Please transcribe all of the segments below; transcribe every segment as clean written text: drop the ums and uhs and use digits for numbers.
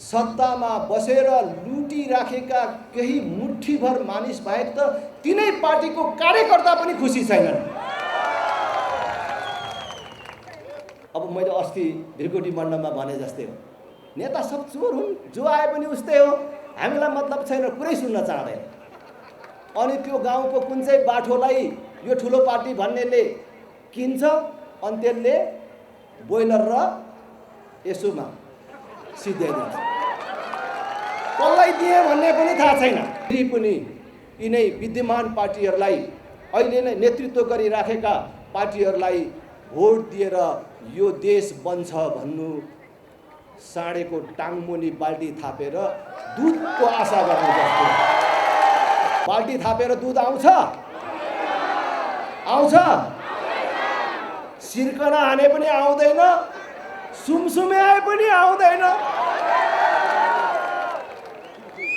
सत्तामा बसेर लुटिराखेका केही मुठ्ठीभर मानिस बाहेक त तिनै पार्टीको कार्यकर्ता पनि खुसी छैनन्। अब मैले अस्ति भिरकोटी मण्डलमा भने जस्तै हो, नेता सब चोर हुन्, जो आए पनि उस्तै हो, हामीलाई मतलब छैन, कुरै सुन्न चाहँदैन। अनि त्यो गाउँको कुन चाहिँ बाठोलाई यो ठुलो पार्टी भन्नेले किन्छ, अनि त्यसले बोइलर र यसोमा सिद्ध्याइदिन्छ। कसलाई दिए भन्ने पनि थाहा छैन। फेरि पनि यिनै विद्यमान पार्टीहरूलाई, अहिले नै नेतृत्व गरिराखेका पार्टीहरूलाई भोट दिएर यो देश बन्छ भन्नु साँडेको टाङमुनि बाल्टी थापेर दुधको आशा गर्नु जस्तो। बाल्टी थापेर दुध आउँछ? आउँछ? सिर्कना हाने पनि आउँदैन, सुमसुमे आए पनि आउँदैन।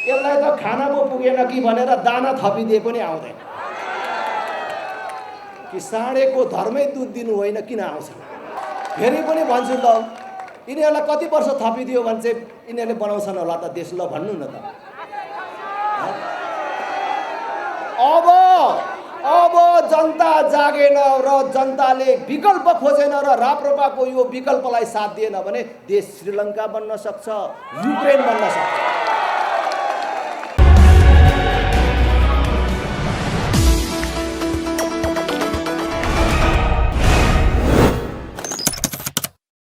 यसलाई त खाना पो पुगेन कि भनेर दाना थपिदिए पनि आउँदैन। कि साँडेको धर्मै दुध दिनु होइन, किन आउँछ? फेरि पनि भन्छु ल, यिनीहरूलाई कति वर्ष थपिदियो भने चाहिँ यिनीहरूले बनाउँछन् होला त देश, ल भन्नु न त। अब जनता जागेन र जनताले विकल्प खोजेन र राप्रपाको यो विकल्पलाई साथ दिएन भने देश श्रीलङ्का बन्न सक्छ, युक्रेन बन्न सक्छ।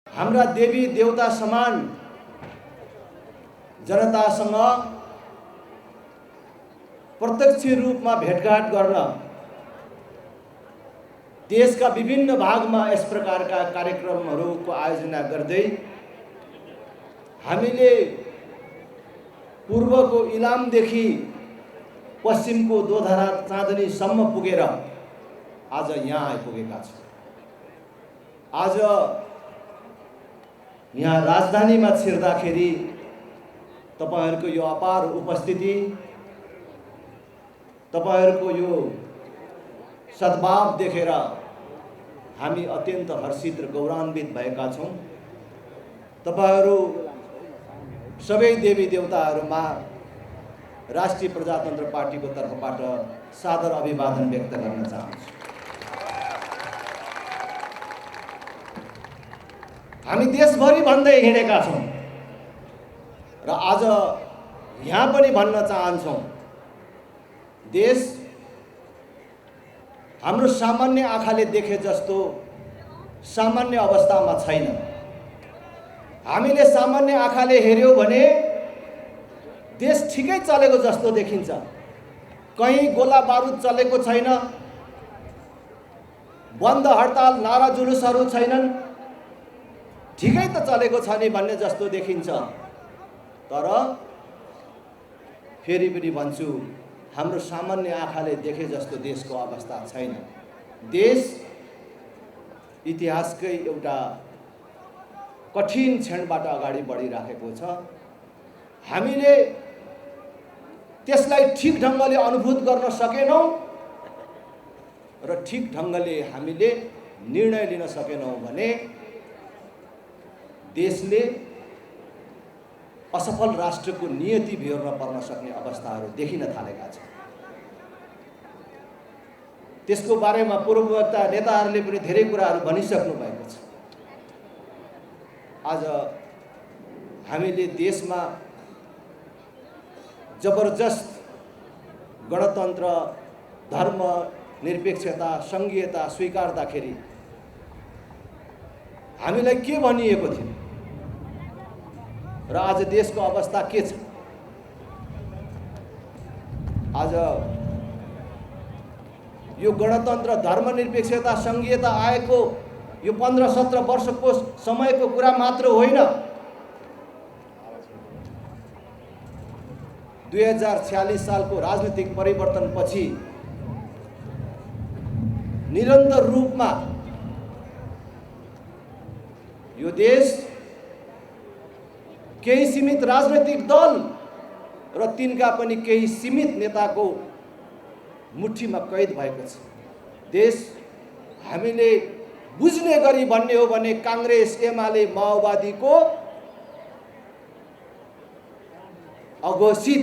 हाम्रा देवी देवता समान जनतासँग प्रत्यक्ष रूपमा भेटघाट गर्न देशका विभिन्न भागमा यस प्रकारका कार्यक्रमहरूको आयोजना गर्दै हामीले पूर्वको इलामदेखि पश्चिमको दोधरा चाँदनीसम्म पुगेर आज यहाँ आइपुगेका छौँ। आज यहाँ राजधानीमा छिर्दाखेरि तपाईहरुको यो अपार उपस्थिति, तपाईहरुको यो सद्भाव देखेर हामी अत्यन्त हर्षित र गौरवान्वित भएका छौँ। तपाईहरु सबै देवी देवताहरुमा राष्ट्रिय प्रजातन्त्र पार्टीको तर्फबाट सादर अभिवादन व्यक्त गर्न चाहन्छु। हामी देशभरि भन्दै हिँडेका छौँ र आज यहाँ पनि भन्न चाहन्छौँ, देश हाम्रो सामान्य आँखाले देखे जस्तो सामान्य अवस्थामा छैन। हामीले सामान्य आँखाले हेर्यौं भने देश ठिकै चलेको जस्तो देखिन्छ। कहीं गोला बारुद चलेको छैन, बन्द हडताल नारा जुलुसहरू छैनन्, ठिकै त चलेको छ नि भन्ने जस्तो देखिन्छ। तर फेरि पनि भन्छु, हाम्रो सामान्य आँखाले देखे जस्तो देशको अवस्था छैन। देश इतिहासकै एउटा कठिन क्षणबाट अगाडि बढिराखेको छ। हामीले त्यसलाई ठीक ढंगले अनुभूत गर्न सकेनौं र ठीक ढंगले हामीले निर्णय लिन सकेनौं भने देशले असफल राष्ट्रको नियति बिहोर्न पर्न सक्ने अवस्थाहरू देखिन थालेका छन्। त्यसको बारेमा पूर्ववक्ता नेताहरूले पनि धेरै कुराहरू भनिसक्नु भएको छ। आज हामीले देशमा जबरजस्त गणतन्त्र, धर्म निरपेक्षता, संघीयता स्वीकार्दाखेरि हामीलाई के भनिएको थियो र आज देशको अवस्था के छ? आज यो गणतन्त्र, धर्मनिरपेक्षता, संघीयता आएको यो 15-17 वर्षको समयको कुरा मात्र होइन। 2046 सालको राजनीतिक परिवर्तनपछि निरन्तर रूपमा यो देश केही सीमित राजनीतिक दल र तिनका पनि केही सीमित नेताको मुठ्ठीमा कैद भएको छ। देश हामीले बुझ्ने गरी भन्ने हो भने कांग्रेस, एमाले, माओवादीको अघोषित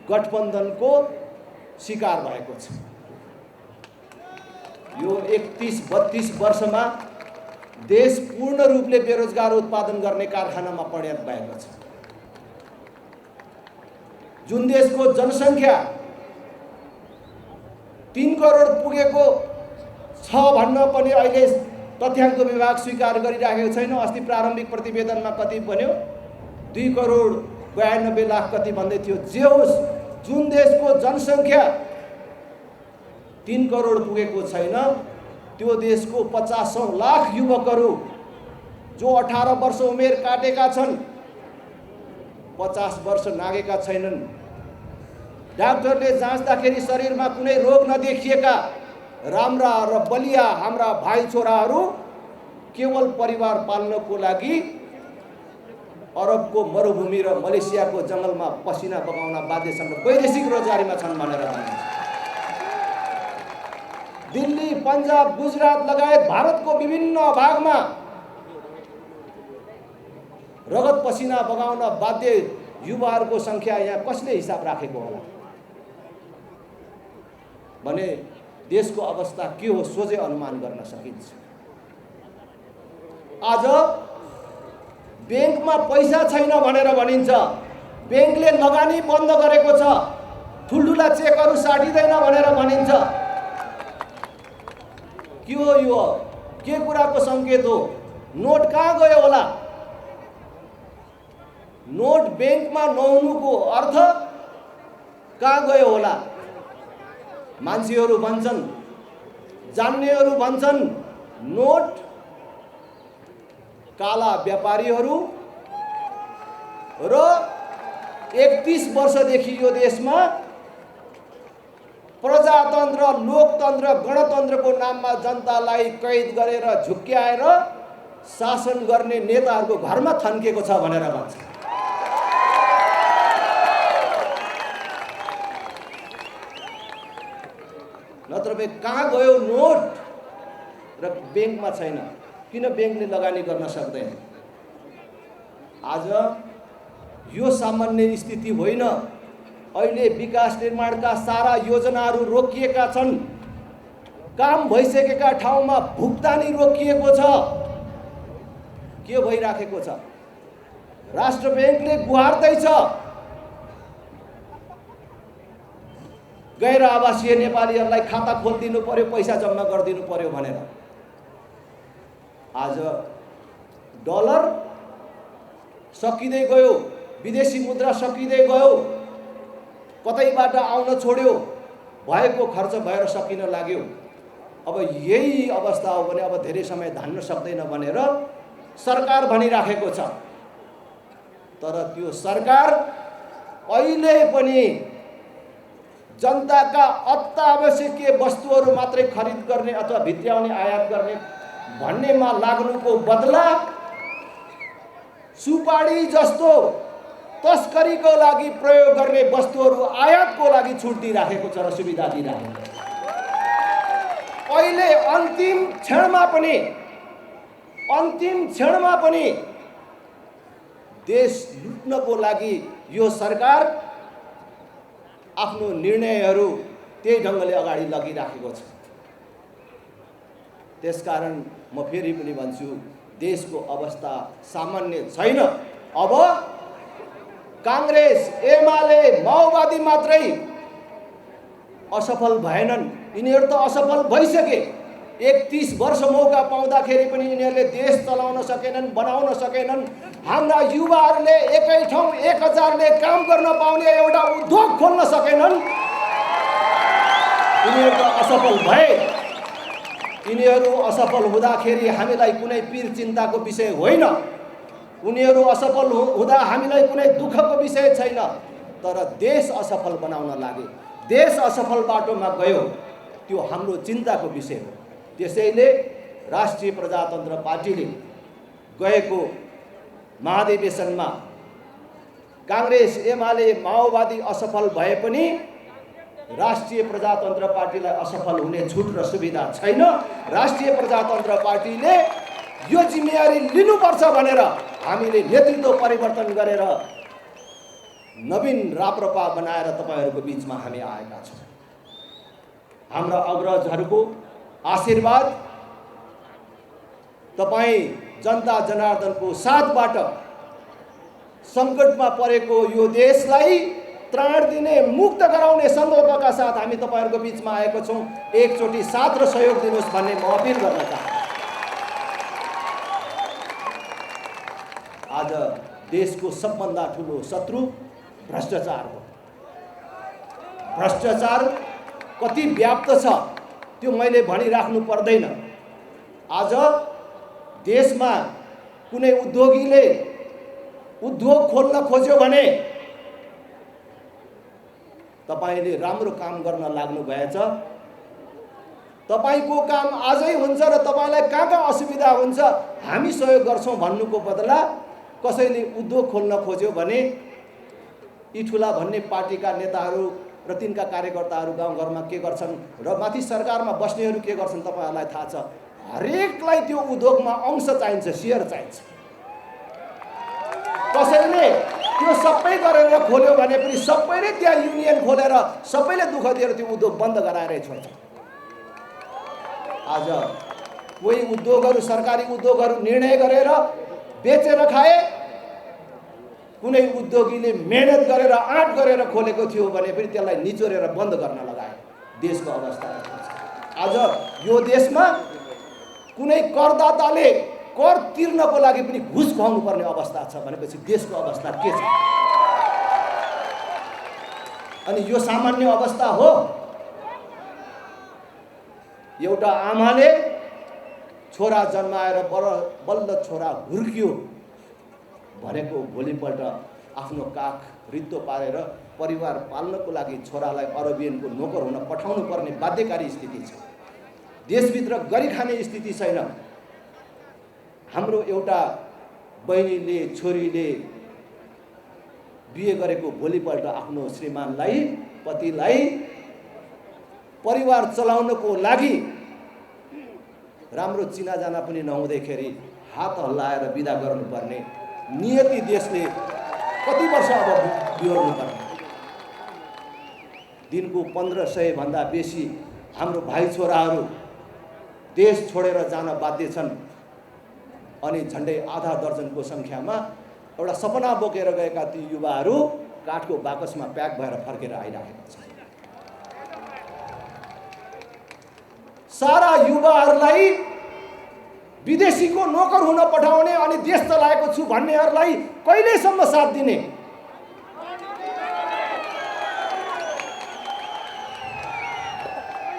गठबन्धनको शिकार भएको छ। यो 31-32 वर्षमा देश पूर्ण रूपले बेरोजगार उत्पादन गर्ने कारखानामा परिणत भएको छ। जुन देशको जनसङ्ख्या 3 करोड पुगेको छ भन्न पनि अहिले तथ्याङ्क विभाग स्वीकार गरिराखेको छैन। अस्ति प्रारम्भिक प्रतिवेदनमा कति बन्यो? 2 करोड 92 लाख कति भन्दै थियो। जे होस्, जुन देशको जनसङ्ख्या 3 करोड पुगेको छैन, त्यो देशको 50 लाख युवकहरू जो 18 वर्ष उमेर काटेका छन्, 50 वर्ष नागेका छैनन्, डाक्टरले जाँच्दाखेरि शरीरमा कुनै रोग नदेखिएका राम्रा र बलिया हाम्रा भाइ छोराहरू केवल परिवार पाल्नको लागि अरबको मरुभूमि र मलेसियाको जङ्गलमा पसिना बगाउन बाध्य छन्, वैदेशिक रोजगारीमा छन् भनेर भनिन्छ। दिल्ली, पन्जाब, गुजरात लगायत भारतको विभिन्न भागमा रगत पसिना बगाउन बाध्य युवाहरूको संख्या यहाँ कसले हिसाब राखेको होला भने देशको अवस्था के हो सोझै अनुमान गर्न सकिन्छ। आज ब्याङ्कमा पैसा छैन भनेर भनिन्छ, ब्याङ्कले लगानी बन्द गरेको छ, ठुल्ठुला चेकहरू साटिँदैन भनेर भनिन्छ। के हो यो? के कुराको सङ्केत हो? नोट कहाँ गयो होला? नोट ब्याङ्कमा नहुनुको अर्थ कहाँ गयो होला? मान्छेहरू भन्छन्, जान्नेहरू भन्छन्, नोट काला व्यापारीहरू र 31 वर्षदेखि यो देशमा प्रजातन्त्र, लोकतन्त्र, गणतन्त्रको नाममा जनतालाई कैद गरेर झुक्क्याएर शासन गर्ने नेताहरूको घरमा थन्केको छ भनेर भन्छ। नत्र भए कहाँ गयो नोट? र ब्याङ्कमा छैन, किन ब्याङ्कले लगानी गर्न सक्दैन? आज यो सामान्य स्थिति होइन। अहिले विकास निर्माणका सारा योजनाहरू रोकिएका छन्। काम भइसकेका ठाउँमा भुक्तानी रोकिएको छ। के भइराखेको छ? राष्ट्र ब्याङ्कले गुहार्दैछ गैर आवासीय नेपालीहरूलाई खाता खोलिदिनु पर्यो, पैसा जम्मा गरिदिनु पर्यो भनेर। आज डलर सकिँदै गयो, विदेशी मुद्रा सकिँदै गयो, कतैबाट आउन छोड्यो, भएको खर्च भएर सकिन लाग्यो। अब यही अवस्था हो भने अब धेरै समय धान्न सक्दैन भनेर सरकार भनिराखेको छ। तर त्यो सरकार अहिले पनि जनताका अत्यावश्यकीय वस्तुहरू मात्रै खरिद गर्ने अथवा भित्र्याउने, आयात गर्ने भन्नेमा लाग्नुको बदला सुपारी जस्तो तस्करीको लागि प्रयोग गर्ने वस्तुहरू आयातको लागि छुट दिइराखेको छ र सुविधा दिइराखेको छ। अहिले अन्तिम क्षणमा पनि देश लुट्नको लागि यो सरकार आफ्नो निर्णयहरू त्यही ढङ्गले अगाडि लगिराखेको छ। त्यसकारण म फेरि पनि भन्छु, देशको अवस्था सामान्य छैन। अब काङ्ग्रेस, एमाले, माओवादी मात्रै असफल भएनन्, यिनीहरू त असफल भइसके। 31 वर्ष मौका पाउँदाखेरि पनि यिनीहरूले देश चलाउन सकेनन्, बनाउन सकेनन्। हाम्रा युवाहरूले एकै ठाउँ 1000ले काम गर्न पाउने एउटा उद्योग खोल्न सकेनन्। यिनीहरू त असफल भए। यिनीहरू असफल हुँदाखेरि हामीलाई कुनै पीर चिन्ताको विषय होइन, उनीहरू असफल हुँदा हामीलाई कुनै दुःखको विषय छैन। तर देश असफल बनाउन लागे, देश असफल बाटोमा गयो, त्यो हाम्रो चिन्ताको विषय हो। त्यसैले राष्ट्रिय प्रजातन्त्र पार्टीले गएको महाधिवेशनमा काङ्ग्रेस, एमाले, माओवादी असफल भए पनि राष्ट्रिय प्रजातन्त्र पार्टीलाई असफल हुने छुट र सुविधा छैन। राष्ट्रिय प्रजातन्त्र पार्टीले यो जिम्मेवारी लिनुपर्छ भनेर हामीले नेतृत्व परिवर्तन गरेर नवीन राप्रपा बनाएर तपाईहरूको बीचमा हामी आएका छौँ। हाम्रा अग्रजहरूको आशीर्वाद, तपाईँ जनता जनार्दनको साथबाट सङ्कटमा परेको यो देशलाई त्राण दिने, मुक्त गराउने सङ्कल्पका साथ हामी तपाईहरूको बीचमा आएको छौँ। एकचोटि साथ र सहयोग दिनुहोस् भन्ने म अपिल गर्न चाहन्छु। आज देशको सबभन्दा ठुलो शत्रु भ्रष्टाचार हो। भ्रष्टाचार कति व्याप्त छ त्यो मैले भनिराख्नु पर्दैन। आज देशमा कुनै उद्योगीले उद्योग खोल्न खोज्यो भने तपाईले राम्रो काम गर्न लाग्नु भएछ। तपाईको काम आजै हुन्छ र तपाईलाई कहाँ असुविधा हुन्छ हामी सहयोग गर्छौं भन्नुको बदला कसैले उद्योग खोल्न खोज्यो भने यी ठुला भन्ने पार्टीका नेताहरू र तिनका कार्यकर्ताहरू गाउँघरमा के गर्छन् र माथि सरकारमा बस्नेहरू के गर्छन् तपाईहरुलाई थाहा छ। हरेकलाई त्यो उद्योगमा अंश चाहिन्छ, शेयर चाहिन्छ। कसैले त्यो सबै गरेर खोल्यो भने पनि सबैले त्यहाँ युनियन खोलेर सबैले दुःख दिएर त्यो उद्योग बन्द गराएरै छोड्छ। आज कोही उद्योगहरू, सरकारी उद्योगहरू निर्णय गरेर बेचेर खाए, कुनै उद्योगीले मेहनत गरेर आँट गरेर खोलेको थियो भने पनि त्यसलाई निचोरेर बन्द गर्न लगाए। देशको अवस्था आज यो देशमा कुनै करदाताले कर तिर्नको लागि पनि घुस खुवाउनु पर्ने अवस्था छ भनेपछि देशको अवस्था के छ? अनि यो सामान्य अवस्था हो? एउटा आमाले छोरा जन्माएर बल्ल छोरा हुर्कियो भनेको भोलिपल्ट आफ्नो काख रित्तो पारेर परिवार पाल्नको लागि छोरालाई अरबियनको नोकर हुन पठाउनु पर्ने बाध्यकारी स्थिति छ। देशभित्र गरी खाने स्थिति छैन। हाम्रो एउटा बहिनीले, छोरीले बिहे गरेको भोलिपल्ट आफ्नो श्रीमानलाई, पतिलाई परिवार चलाउनको लागि राम्रो चिनाजाना पनि नहुँदैखेरि हात हल्लाएर बिदा गर्नुपर्ने नियति देशले कति वर्ष अब बिहोर्नु पर्ने? दिनको 1500 भन्दा बेसी हाम्रो भाइ छोराहरू देश छोडेर जान बाध्य छन्। अनि झन्डै आधा दर्जनको संख्यामा एउटा सपना बोकेर गएका ती युवाहरू काठको बाकसमा प्याक भएर फर्केर आइरहेका छन्। सारा युवाहरूलाई विदेशीको नोकर हुन पठाउने अनि देश चलाएको छु भन्नेहरूलाई कहिलेसम्म साथ दिने?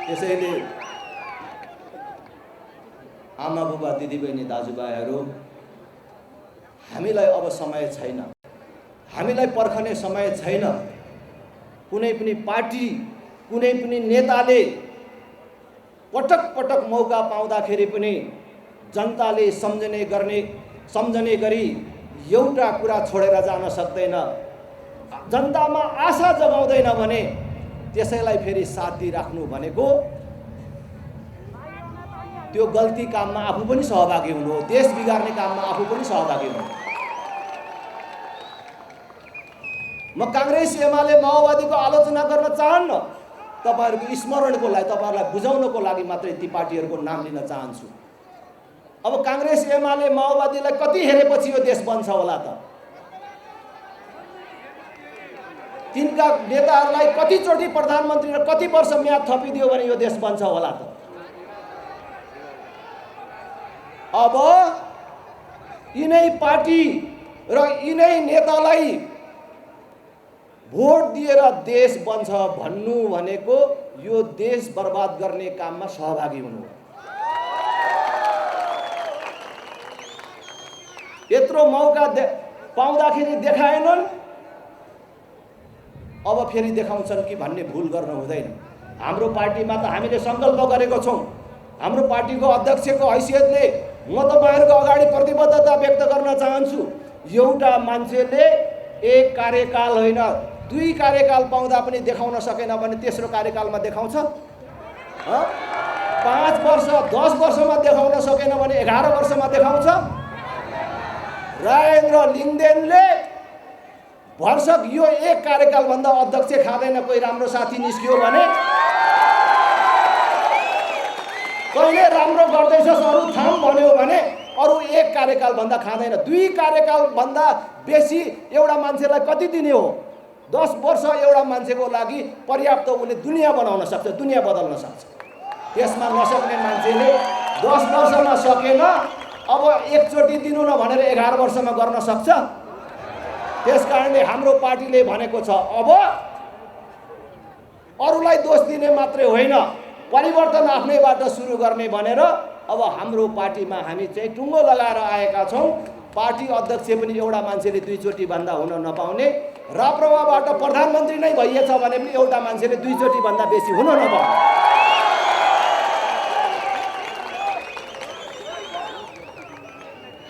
त्यसैले आमा बुबा, दिदीबहिनी, दाजुभाइहरू, हामीलाई अब समय छैन। हामीलाई पर्खने समय छैन। कुनै पनि पार्टी, कुनै पनि नेताले पटक पटक मौका पाउँदाखेरि पनि जनताले सम्झने गरी एउटा कुरा छोडेर जान सक्दैन। जनतामा आशा जगाउँदैन भने त्यसैलाई फेरि साथ दिइराख्नु भनेको त्यो गल्ती काममा आफू पनि सहभागी हुनु हो। देश बिगार्ने काममा आफू पनि सहभागी हुनु। म कांग्रेस, एमाले, माओवादीको आलोचना गर्न चाहन्न। तपाईहरुको स्मरणको लागि, तपाईहरुलाई बुझाउनको लागि मात्रै ती पार्टीहरुको नाम लिन चाहन्छु। अब कांग्रेस, एमाले, माओवादीलाई कति हेरेपछि यो देश बन्छ होला त? तिनका नेताहरूलाई कतिचोटि प्रधानमन्त्री र कति वर्ष म्याद थपिदियो भने यो देश बन्छ होला त? अब यिनै पार्टी र यिनै नेतालाई भोट दिएर देश बन्छ भन्नु भनेको यो देश बर्बाद गर्ने काममा सहभागी हुनु हो। यत्रो मौका पाउँदाखेरि देखाएनन्, अब फेरि देखाउँछन् कि भन्ने भूल गर्न हुँदैन। हाम्रो पार्टीमा त हामीले संकल्प गरेको छौं। हाम्रो पार्टीको अध्यक्षको हैसियतले म तपाईहरुको अगाडि प्रतिबद्धता व्यक्त गर्न चाहन्छु। एउटा मान्छेले एक कार्यकाल होइन 2 कार्यकाल पाउँदा पनि देखाउन सकेन भने तेस्रो कार्यकालमा देखाउँछ? 5 वर्ष 10 वर्षमा देखाउन सकेन भने 11 वर्षमा देखाउँछ? राजेन्द्र लिङ्गदेनले भरसक यो एक कार्यकालभन्दा अध्यक्ष खाँदैन कोही राम्रो साथी निस्कियो भने, कहिले राम्रो गर्दैछस् अरू थाम भन्यो भने अरू एक कार्यकालभन्दा खाँदैन। 2 कार्यकालभन्दा बेसी एउटा मान्छेलाई कति दिने हो? 10 वर्ष एउटा मान्छेको लागि पर्याप्त, उसले दुनियाँ बनाउन सक्छ, दुनियाँ बदल्न सक्छ। त्यसमा नसक्ने मान्छेले 10 वर्षमा सकेन, अब एकचोटि दिनु न भनेर 11 वर्षमा गर्न सक्छ। त्यसकारणले हाम्रो पार्टीले भनेको छ, अब अरूलाई दोष दिने मात्रै होइन, परिवर्तन आफ्नैबाट सुरु गर्ने भनेर अब हाम्रो पार्टीमा हामी चाहिँ टुङ्गो लगाएर आएका छौँ। पार्टी अध्यक्ष पनि एउटा मान्छेले 2 चोटि भन्दा हुन नपाउने, राप्रपाबाट प्रधानमन्त्री नै भइएछ भने पनि एउटा मान्छेले 2 चोटि भन्दा बेसी हुन नपाउने।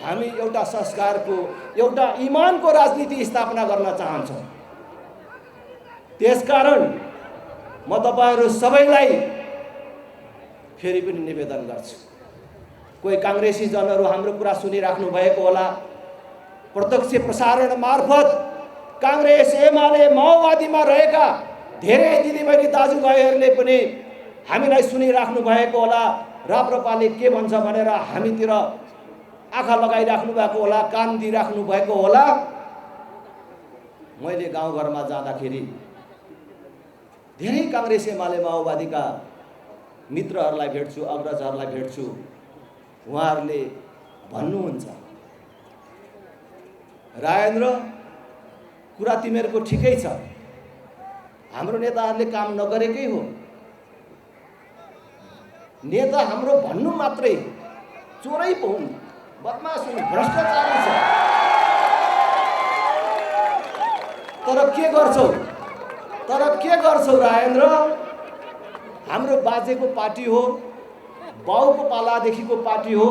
हामी एउटा संस्कारको, एउटा इमानको राजनीति स्थापना गर्न चाहन्छौँ। त्यसकारण म तपाईहरु सबैलाई फेरि पनि निवेदन गर्छु, कोही कांग्रेसी जनहरू हाम्रो कुरा सुनिराख्नु भएको होला, प्रत्यक्ष प्रसारण मार्फत कांग्रेस एमाले माओवादीमा रहेका धेरै दिदीबहिनी दाजुभाइहरूले पनि हामीलाई सुनिराख्नु भएको होला, राप्रपाले के भन्छ भनेर हामीतिर आँखा लगाइराख्नु भएको होला, कान दिइराख्नु भएको होला। मैले गाउँघरमा जाँदाखेरि धेरै कांग्रेस एमाले माओवादीका मित्रहरूलाई भेट्छु, अग्रजहरूलाई भेट्छु। उहाँहरूले भन्नुहुन्छ, राजेन्द्र कुरा तिमीहरूको ठिकै छ, हाम्रो नेताहरूले काम नगरेकै हो। नेता हाम्रो भन्नु मात्रै, चोरै पो हुन्, बदमास हुन्, भ्रष्टाचारी छ। तर के गर्छौ राजेन्द्र? हाम्रो बाजेको पार्टी हो, बाउको पालादेखिको पार्टी हो,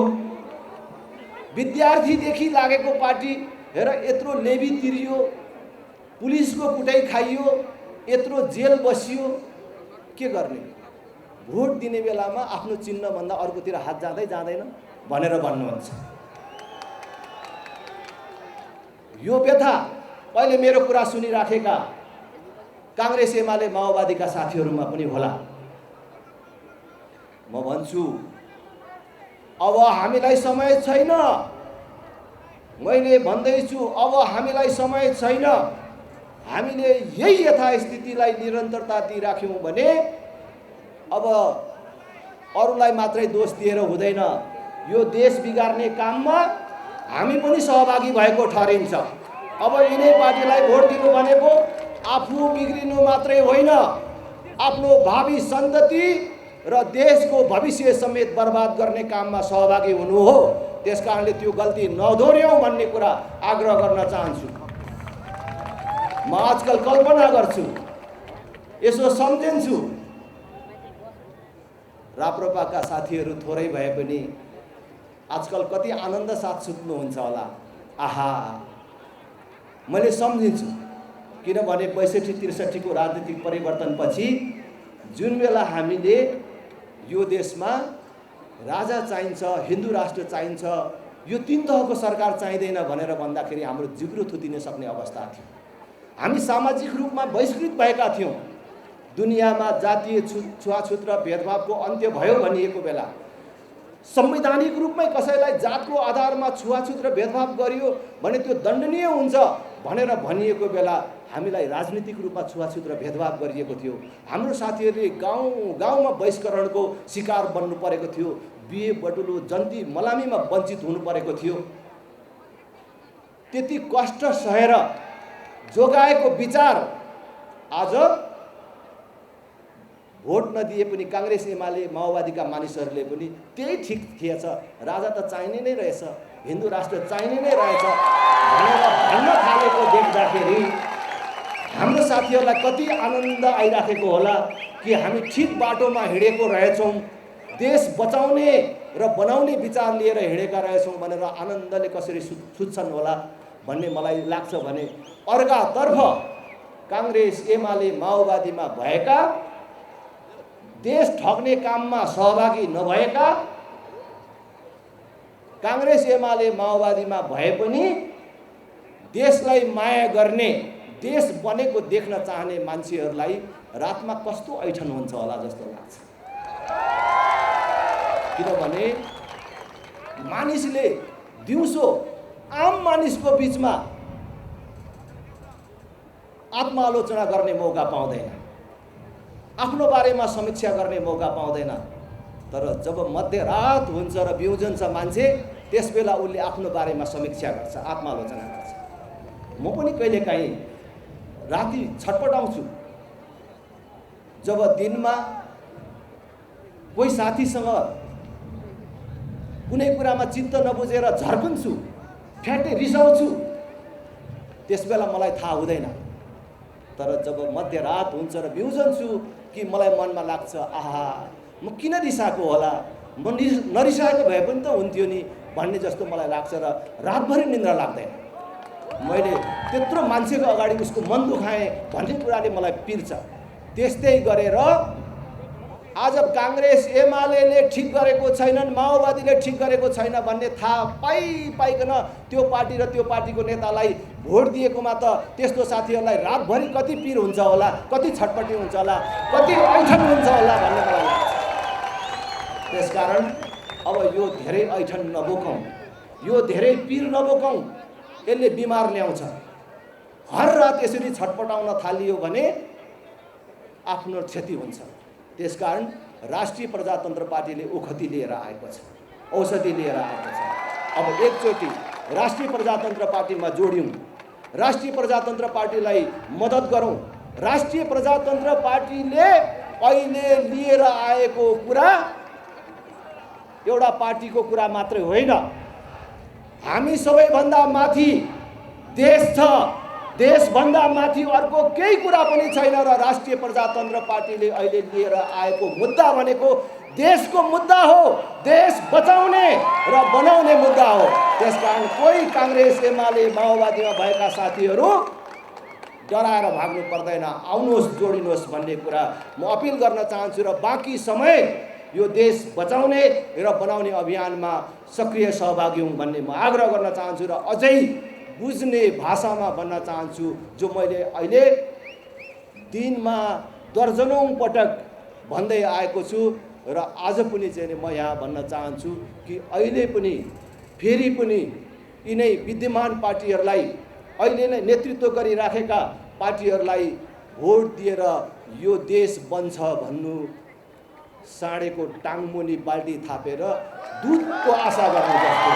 विद्यार्थीदेखि लागेको पार्टी। हेर यत्रो लेबी तिरियो, पुलिसको कुटाई खाइयो, यत्रो जेल बसियो, के गर्ने? भोट दिने बेलामा आफ्नो चिन्ह भन्दा अर्कोतिर हात जाँदैन भनेर भन्नुहुन्छ। यो व्यथा पहिले मेरो कुरा सुनिराखेका कांग्रेस एमाले माओवादीका साथीहरूमा पनि होला। म भन्छु, अब हामीलाई समय छैन। मैले भन्दैछु, अब हामीलाई समय छैन। हामीले यही यथास्थितिलाई निरन्तरता दिइराख्यौँ भने अब अरूलाई मात्रै दोष दिएर हुँदैन। यो देश बिगार्ने काममा हामी पनि सहभागी भएको ठहरिन्छ। अब यिनै पार्टीलाई भोट दिनु भनेको आफू बिग्रिनु मात्रै होइन, आफ्नो भावी सन्तति र देशको भविष्य समेत बर्बाद गर्ने काममा सहभागी हुनु हो। त्यसकारणले त्यो गल्ती नदोहोर्याउँ भन्ने कुरा आग्रह गर्न चाहन्छु। म आजकल कल्पना गर्छु, यसो सम्झिन्छु, राप्रपाका साथीहरू थोरै भए पनि आजकल कति आनन्द साथ सुत्नुहुन्छ होला। आहा, मैले सम्झिन्छु, किनभने 62-63 को राजनीतिक परिवर्तनपछि जुन बेला हामीले यो देशमा राजा चाहिन्छ, हिन्दू राष्ट्र चाहिन्छ, यो 3 तहको सरकार चाहिँदैन भनेर भन्दाखेरि हाम्रो जिब्रो थुतिन सक्ने अवस्था थियो। हामी सामाजिक रूपमा बहिष्कृत भएका थियौँ। दुनियाँमा जातीय छुवाछुत र भेदभावको अन्त्य भयो भनिएको बेला, संवैधानिक रूपमै कसैलाई जातको आधारमा छुवाछुत र भेदभाव गरियो भने त्यो दण्डनीय हुन्छ भनेर भनिएको बेला हामीलाई राजनीतिक रूपमा छुवाछुत र भेदभाव गरिएको थियो। हाम्रो साथीहरूले गाउँमा बहिष्करणको शिकार बन्नु परेको थियो, बिहे बटुलो जन्ती मलामीमा वञ्चित हुनु परेको थियो। त्यति कष्ट सहेर जोगाएको विचार आज भोट नदिए पनि कांग्रेस एमाले माओवादीका मानिसहरूले पनि त्यही ठिक थिएछ, राजा त चाहिने नै रहेछ, हिन्दू राष्ट्र चाहिने नै रहेछ भनेर भन्न थालेको देख्दाखेरि हाम्रो साथीहरूलाई कति आनन्द आइराखेको होला कि हामी ठिक बाटोमा हिँडेको रहेछौँ, देश बचाउने र बनाउने विचार लिएर हिँडेका रहेछौँ भनेर आनन्दले कसरी सुत्छन् होला भन्ने मलाई लाग्छ। भने अर्कातर्फ कांग्रेस एमाले माओवादीमा भएका, देश ठग्ने काममा सहभागी नभएका, कांग्रेस एमाले माओवादीमा भए पनि देशलाई माया गर्ने, देश बनेको देख्न चाहने मान्छेहरूलाई रातमा कस्तो ऐठन हुन्छ होला जस्तो लाग्छ। किनभने मानिसले दिउँसो आम मानिसको बिचमा आत्मालोचना गर्ने मौका पाउँदैन, आफ्नो बारेमा समीक्षा गर्ने मौका पाउँदैन। तर जब मध्यरात हुन्छ र बिउजन्छ मान्छे, त्यसबेला उसले आफ्नो बारेमा समीक्षा गर्छ, आत्मालोचना गर्छ। म पनि कहिलेकाहीँ राति छटपटाउँछु जब दिनमा कोही साथीसँग कुनै कुरामा चित्त नबुझेर झर्कन्छु, फ्याट्टै रिसाउँछु, त्यसबेला मलाई थाहा हुँदैन। तर जब मध्यरात हुन्छ र बिउजन्छु कि मलाई मनमा लाग्छ, आहा म किन रिसाएको होला, म नरिसाएको भए पनि त हुन्थ्यो नि भन्ने जस्तो मलाई लाग्छ र रातभरि निद्रा लाग्दैन। मैले त्यत्रो मान्छेको अगाडि उसको मन दुखाएँ भन्ने कुराले मलाई पिर्छ। त्यस्तै गरेर आज काङ्ग्रेस एमाले ठिक गरेको छैनन्, माओवादीले ठिक गरेको छैन भन्ने थाहा पाइकन त्यो पार्टी र त्यो पार्टीको नेतालाई भोट दिएकोमा त त्यस्तो साथीहरूलाई रातभरि कति पिर हुन्छ होला, कति छटपटी हुन्छ होला, कति ऐठन हुन्छ होला भन्ने मलाई लाग्छ। त्यसकारण अब यो धेरै ऐठन नबोकौँ, यो धेरै पिर नबोकौँ, यसले बिमार ल्याउँछ। हर रात यसरी छटपटाउन थालियो भने आफ्नो क्षति हुन्छ। त्यसकारण राष्ट्रिय प्रजातन्त्र पार्टीले ओखती लिएर आएको छ, औषधि लिएर आएको छ। अब एकचोटि राष्ट्रिय प्रजातन्त्र पार्टीमा जोड्यौँ, राष्ट्रिय प्रजातन्त्र पार्टीलाई मद्दत गरौँ। राष्ट्रिय प्रजातन्त्र पार्टीले अहिले लिएर आएको कुरा एउटा पार्टीको कुरा मात्रै होइन, हामी सबैभन्दा माथि देश छ, देशभन्दा माथि अर्को केही कुरा पनि छैन। र राष्ट्रिय प्रजातन्त्र पार्टीले अहिले लिएर आएको मुद्दा भनेको देशको मुद्दा हो, देश बचाउने र बनाउने मुद्दा हो। त्यसकारण कोही काङ्ग्रेस एमाले माओवादीमा भएका साथीहरू डराएर भाग्नु पर्दैन, आउनुहोस् जोडिनुहोस् भन्ने कुरा म अपिल गर्न चाहन्छु। र बाँकी समय यो देश बचाउने र बनाउने अभियानमा सक्रिय सहभागी हुँ भन्ने म आग्रह गर्न चाहन्छु। र अझै बुझ्ने भाषामा भन्न चाहन्छु, जो मैले अहिले दिनमा दर्जनौं पटक भन्दै आएको छु र आज पनि चाहिँ म यहाँ भन्न चाहन्छु कि अहिले पनि फेरि पनि यिनै विद्यमान पार्टीहरूलाई, अहिले नै नेतृत्व गरिराखेका पार्टीहरूलाई भोट दिएर यो देश बन्छ भन्नु साँडेको टाङमुनि बाल्टी थापेर दुधको आशा गर्नु जस्तो।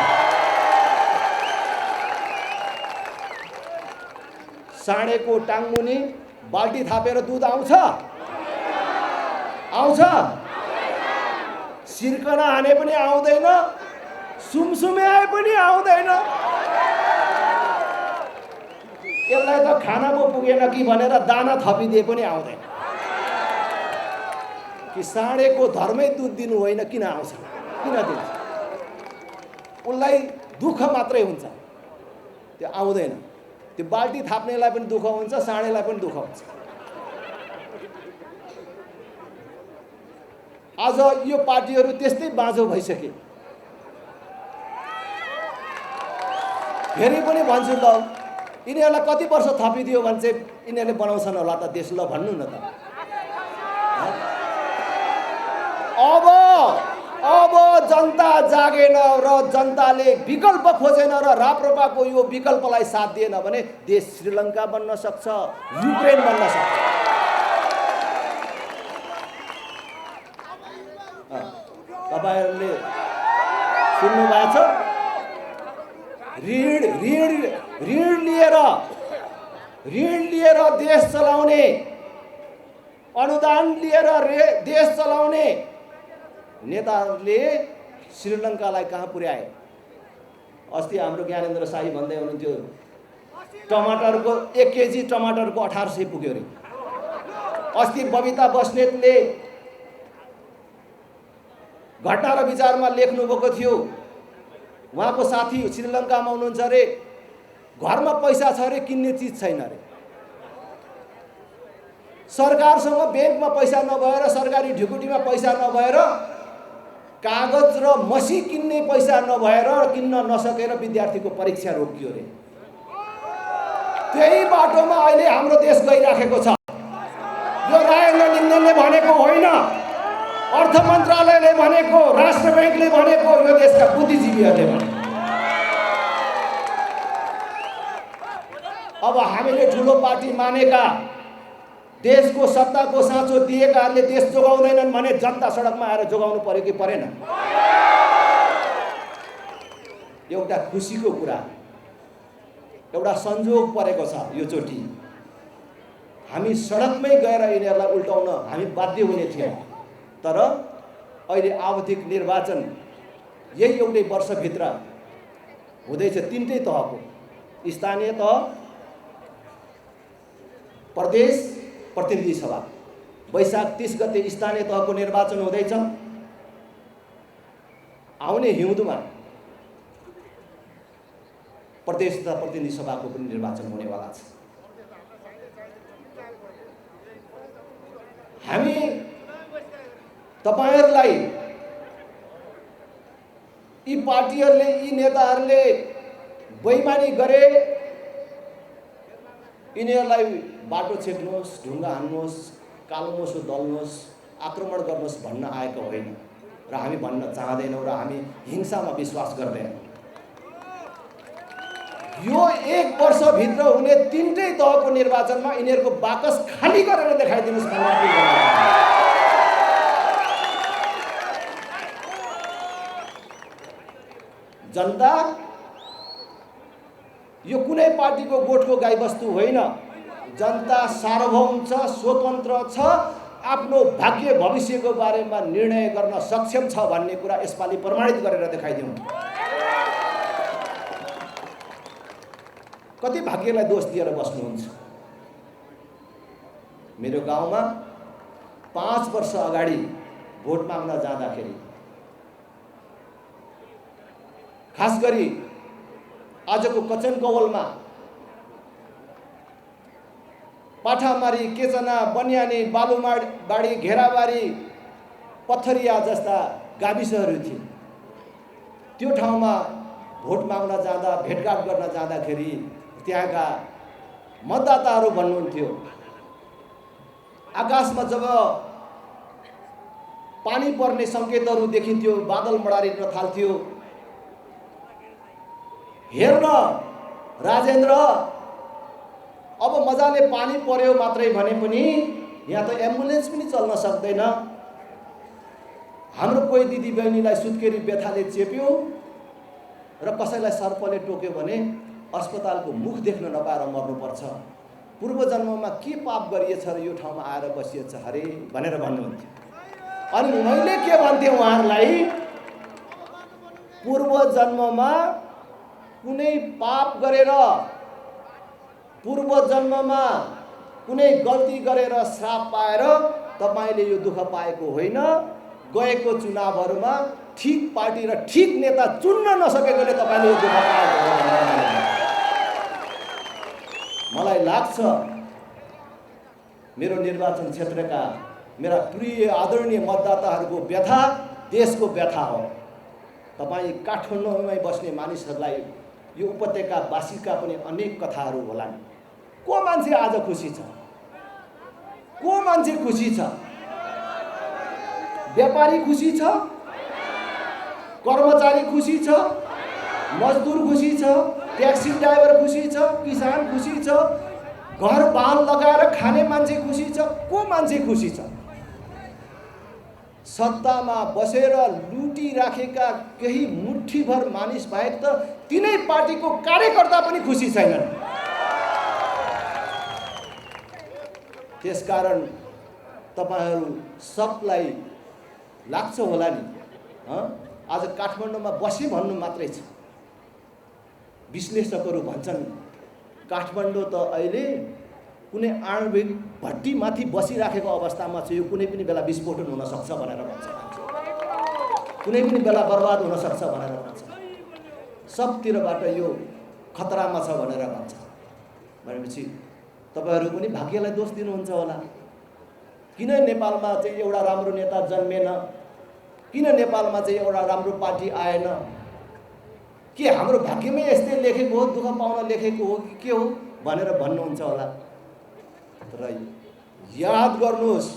साँडेको टाङमुनि बाल्टी थापेर दुध आउँछ? आउँछ? सिर्कना हाने पनि आउँदैन, सुमसुमे आए पनि आउँदैन। यसलाई त खाना पो पुगेन कि भनेर दाना थपिदिए पनि आउँदैन। कि साँडेको धर्मै दुध दिनु होइन, किन आउँछ, किन दिन्छ? उसलाई दुःख मात्रै हुन्छ, त्यो आउँदैन। त्यो बाल्टी थाप्नेलाई पनि दुःख हुन्छ, साँडेलाई पनि दुःख हुन्छ। आज यो पार्टीहरू त्यस्तै बाँझो भइसके। फेरि पनि भन्छु, ल यिनीहरूलाई कति वर्ष थपिदियो भने चाहिँ यिनीहरूले बनाउँछन् होला त देश, ल भन्नु न त। अब जनता जागेन र जनताले विकल्प खोजेन र राप्रपाको यो विकल्पलाई साथ दिएन भने देश श्रीलङ्का बन्न सक्छ, युक्रेन बन्न सक्छ। तपाईहरुले सुन्नु भएको छ? ऋण लिएर देश चलाउने, अनुदान लिएर देश चलाउने नेताहरूले श्रीलङ्कालाई कहाँ पुर्याए? अस्ति हाम्रो ज्ञानेन्द्र शाही भन्दै हुनुहुन्थ्यो, टमाटरको 1 केजी टमाटरको 1800 पुग्यो रे। अस्ति बबिता बस्नेतले घटना र विचारमा लेख्नु भएको थियो, उहाँको साथी श्रीलङ्कामा हुनुहुन्छ अरे, घरमा पैसा छ अरे, किन्ने चिज छैन अरे। सरकारसँग ब्याङ्कमा पैसा नभएर, सरकारी ढिकुटीमा पैसा नभएर, कागज र मसी किन्ने पैसा नभएर, किन्न नसकेर विद्यार्थीको परीक्षा रोकियो रे। त्यही बाटोमा अहिले हाम्रो देश गइराखेको छ। यो राजेन्द्र लिङ्गदेनले भनेको होइन, अर्थ मन्त्रालयले भनेको, राष्ट्र ब्याङ्कले भनेको, यो देशका बुद्धिजीवीहरूले भनेको। अब हामीले ठुलो पार्टी मानेका, देशको सत्ताको साँचो दिएकाहरूले देश जोगाउँदैनन् भने जनता सडकमा आएर जोगाउनु पर्यो कि परेन? एउटा खुसीको कुरा, एउटा संयोग परेको छ। यो चोटि हामी सडकमै गएर यिनीहरूलाई उल्टाउन हामी बाध्य हुने थियौँ। तर अहिले आवधिक निर्वाचन यही एउटै वर्षभित्र हुँदैछ। तीनटै तहको, स्थानीय तह, प्रदेश, प्रतिनिधि सभा। वैशाख 30 गते स्थानीय तहको निर्वाचन हुँदैछ। आउने हिउँदमा प्रदेश तथा प्रतिनिधि सभाको पनि निर्वाचन हुनेवाला छ। हामी तपाईहरुलाई, यी पार्टीहरूले, यी नेताहरूले बेइमानी गरे, यिनीहरूलाई बाटो छेक्नुहोस्, ढुङ्गा हान्नुहोस्, कालो मोसो दल्नुहोस्, आक्रमण गर्नुहोस् भन्न आएको होइन र हामी भन्न चाहदैनौँ र हामी हिंसामा विश्वास गर्दैनौँ। यो एक वर्षभित्र हुने तीनटै तहको निर्वाचनमा यिनीहरूको बाकस खाली गरेर देखाइदिनुहोस् भन्ने अपील गर्दछु। जनता यो कुनै पार्टीको गोठको गाईबस्तु होइन। जनता सार्वभौम छ, स्वतन्त्र छ, आफ्नो भाग्य भविष्यको बारेमा निर्णय गर्न सक्षम छ भन्ने कुरा यसपालि प्रमाणित गरेर देखाइदिउँ। कति भाग्यलाई दोष दिएर बस्नुहुन्छ? मेरो गाउँमा 5 वर्ष अगाडि भोट माग्न जाँदाखेरि, खास गरी आजको कचन कवलमा पाठामारी, केचना, बन्यानी, बालुमाडी, घेराबारी, पथरिया जस्ता गाविसहरू थिए। त्यो ठाउँमा भोट माग्न जाँदा, भेटघाट गर्न जाँदाखेरि त्यहाँका मतदाताहरू भन्नुहुन्थ्यो, आकाशमा जब पानी पर्ने सङ्केतहरू देखिन्थ्यो, बादल मडारिन थाल्थ्यो, हेर्न राजेन्द्र, अब मजाले पानी पर्यो मात्रै भने पनि यहाँ त एम्बुलेन्स पनि चल्न सक्दैन। हाम्रो कोही दिदी बहिनीलाई सुत्केरी व्यथाले चेप्यो र कसैलाई सर्पले टोक्यो भने अस्पतालको मुख देख्न नपाएर मर्नुपर्छ। पूर्व जन्ममा के पाप गरिएछ र यो ठाउँमा आएर बसिएछ हरे भनेर भन्नुहुन्थ्यो। अनि मैले के भन्थेँ उहाँहरूलाई, पूर्व जन्ममा कुनै पाप गरेर, पूर्व जन्ममा कुनै गल्ती गरेर श्राप पाएर तपाईले यो दुःख पाएको होइन। गएको चुनावहरूमा ठीक पार्टी र ठीक नेता चुन्न नसकेकोले तपाईले यो दुःख पाएको हो। मलाई लाग्छ मेरो निर्वाचन क्षेत्रका मेरा प्रिय आदरणीय मतदाताहरूको व्यथा देशको व्यथा हो। तपाईँ काठमाडौँमै बस्ने मानिसहरूलाई, यो उपत्यकावासीका पनि अनेक कथाहरू होलान्। को मान्छे आज खुसी छ? को मान्छे खुसी छ? व्यापारी खुसी छ? कर्मचारी खुसी छ? मजदुर खुसी छ? ट्याक्सी ड्राइभर खुसी छ? किसान खुसी छ? घर बाल लगाएर खाने मान्छे खुसी छ? को मान्छे खुसी छ? सत्तामा बसेर लुटिराखेका केही मुठ्ठीभर मानिस बाहेक त तिनै पार्टीको कार्यकर्ता पनि खुसी छैनन्। त्यसकारण तपाईहरू सबलाई लाग्छ होला नि, आज काठमाडौँमा बसे भन्नु मात्रै छ। विश्लेषकहरू भन्छन् काठमाडौँ त अहिले कुनै आणविक भट्टीमाथि बसिराखेको अवस्थामा छ, यो कुनै पनि बेला विस्फोटन हुन सक्छ भनेर भन्छ, कुनै पनि बेला बर्बाद हुन सक्छ भनेर भन्छ, सबतिरबाट यो खतरामा छ भनेर भन्छ। भनेपछि तपाईहरू पनि भाग्यलाई दोष दिनुहुन्छ होला। किन नेपालमा चाहिँ एउटा राम्रो नेता जन्मेन? किन नेपालमा चाहिँ एउटा राम्रो पार्टी आएन? के हाम्रो भाग्यमै यस्तै लेखेको हो, दुःख पाउन लेखेको हो कि के हो भनेर भन्नुहुन्छ होला। तर याद गर्नुहोस्,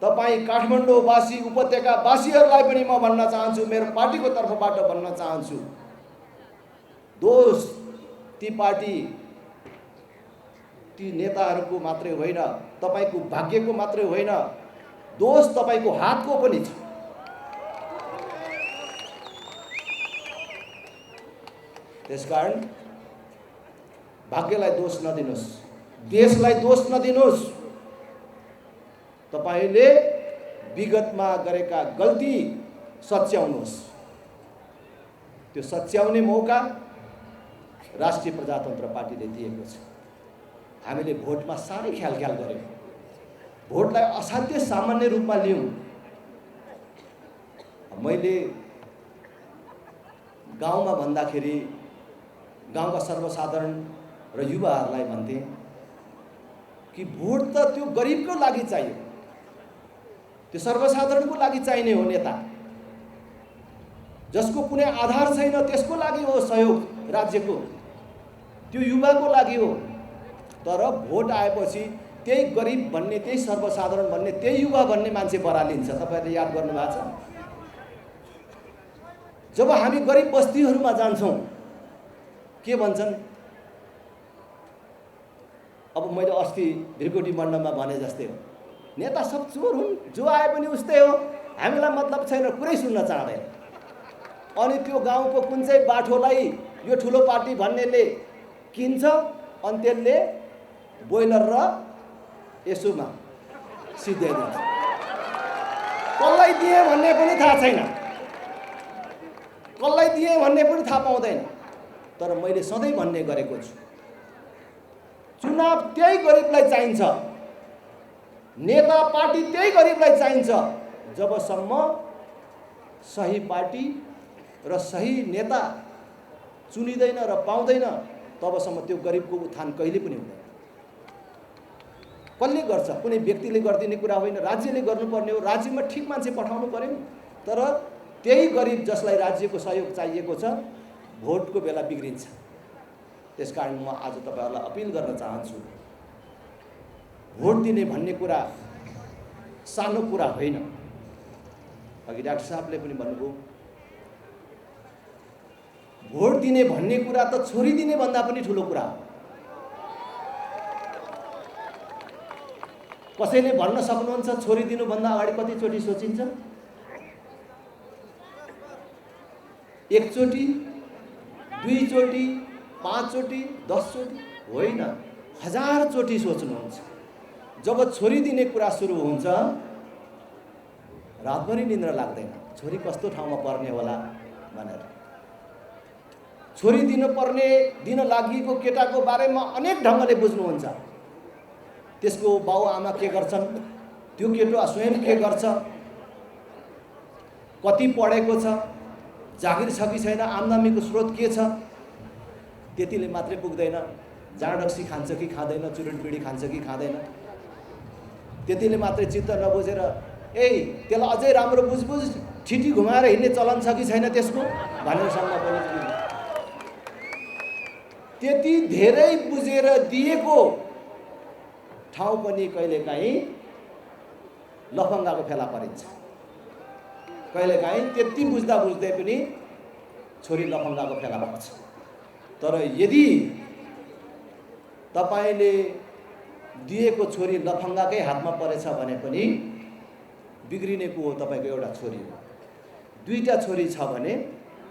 तपाईँ काठमाडौँवासी, उपत्यकावासीहरूलाई पनि म भन्न चाहन्छु, मेरो पार्टीको तर्फबाट भन्न चाहन्छु, दोष ती पार्टी, ती नेताहरूको मात्रै होइन, तपाईँको भाग्यको मात्रै होइन, दोष तपाईँको हातको पनि छ। त्यसकारण भाग्यलाई दोष नदिनुहोस्, देशलाई दोष नदिनुहोस्। तपाईँले विगतमा गरेका गल्ती सच्याउनुहोस्। त्यो सच्याउने मौका राष्ट्रिय प्रजातन्त्र पार्टीले दिएको छ। हामीले भोटमा साह्रै ख्याल गऱ्यौँ, भोटलाई असाध्य सामान्य रूपमा लियौँ। मैले गाउँमा भन्दाखेरि गाउँका सर्वसाधारण र युवाहरूलाई भन्थेँ कि भोट त त्यो गरिबको लागि चाहियो, त्यो सर्वसाधारणको लागि चाहिने हो नेता, जसको कुनै आधार छैन त्यसको लागि हो सहयोग राज्यको, त्यो युवाको लागि हो। तर भोट आएपछि त्यही गरिब भन्ने, त्यही सर्वसाधारण भन्ने, त्यही युवा भन्ने मान्छे बरालिन्छ। तपाईँहरूले याद गर्नुभएको छ। जब हामी गरिब बस्तीहरूमा जान्छौँ के भन्छन्? अब मैले अस्ति भिरकोटी मण्डपमा भने जस्तै हो, नेता सब चोर हुन्, जो आए पनि उस्तै हो, हामीलाई मतलब छैन, कुरै सुन्न चाहँदैन। अनि त्यो गाउँको कुन चाहिँ बाठोलाई यो ठुलो पार्टी भन्नेले किन्छ, अनि त्यसले बोइलर र यसोमा सिद्ध्याइदिन्छ। कसलाई दिए भन्ने पनि थाहा छैन, कसलाई दिए भन्ने पनि थाहा पाउँदैन। तर मैले सधैँ भन्ने गरेको छु, चुनाव त्यही गरिबलाई चाहिन्छ, नेता पार्टी त्यही गरिबलाई चाहिन्छ। जबसम्म सही पार्टी र सही नेता चुनिँदैन र पाउँदैन, तबसम्म त्यो गरिबको उत्थान कहिले पनि हुँदैन। कसले गर्छ? कुनै व्यक्तिले गरिदिने कुरा होइन, राज्यले गर्नुपर्ने हो। राज्यमा ठिक मान्छे पठाउनु पर्यो। तर त्यही गरिब जसलाई राज्यको सहयोग चाहिएको छ, भोटको बेला बिग्रिन्छ। त्यसकारण म आज तपाईँहरूलाई अपिल गर्न चाहन्छु, भोट दिने भन्ने कुरा सानो कुरा होइन। अघि डाक्टर साहबले पनि भन्नुभयो, भोट दिने भन्ने कुरा त छोडिदिने भन्दा पनि ठुलो कुरा हो। कसैले भन्न सक्नुहुन्छ छोडिदिनुभन्दा अगाडि कतिचोटि सोचिन्छ? एकचोटि, दुईचोटि, 5 चोटि, 10 चोटि होइन, 1000 चोटि सोच्नुहुन्छ। जब छोडिदिने कुरा सुरु हुन्छ, रातभरि निद्रा लाग्दैन, छोरी कस्तो ठाउँमा पर्ने होला भनेर। छोरी दिन लागेको केटाको बारेमा अनेक ढङ्गले बुझ्नुहुन्छ। त्यसको बाउआमा के गर्छन्, त्यो केटो स्वयं के गर्छ, कति पढेको छ, जागिर छ कि छैन, आम्दानीको स्रोत के छ, त्यतिले मात्रै पुग्दैन। जाँडक्सी खान्छ कि खाँदैन, चुरुट बिडी खान्छ कि खाँदैन, त्यतिले मात्रै चित्त नबुझेर त्यसलाई अझै राम्रो बुझ ठिटी घुमाएर हिँड्ने चलन छ कि छैन त्यसको भनेरसम्म पनि त्यति धेरै बुझेर दिएको ठाउँ पनि कहिलेकाहीँ लफङ्गाको फेला परिन्छ। कहिलेकाहीँ त्यति बुझ्दा बुझ्दै पनि छोरी लफङ्गाको फेला पर्छ। तर यदि तपाईँले दिएको छोरी लफङ्गाकै हातमा परेछ भने पनि बिग्रिने को हो तपाईँको एउटा छोरी हो। 2टा छोरी छ भने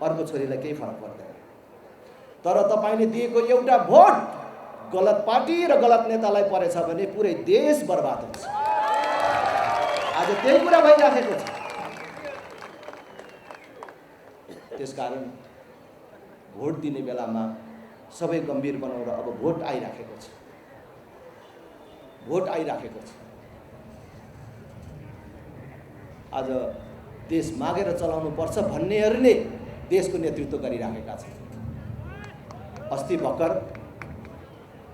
अर्को छोरीलाई केही फरक पर्दैन। तर तपाईँले दिएको एउटा भोट गलत पार्टी र गलत नेतालाई परेछ भने पुरै देश बर्बाद हुन्छ। आज त्यही कुरा भइराखेको छ। त्यसकारण भोट दिने बेलामा सबै गम्भीर बनाउँ र अब भोट आइराखेको छ, भोट आइराखेको छ। आज देश मागेर चलाउनु पर्छ भन्नेहरूले देशको नेतृत्व गरिराखेका छन्। अस्ति भर्खर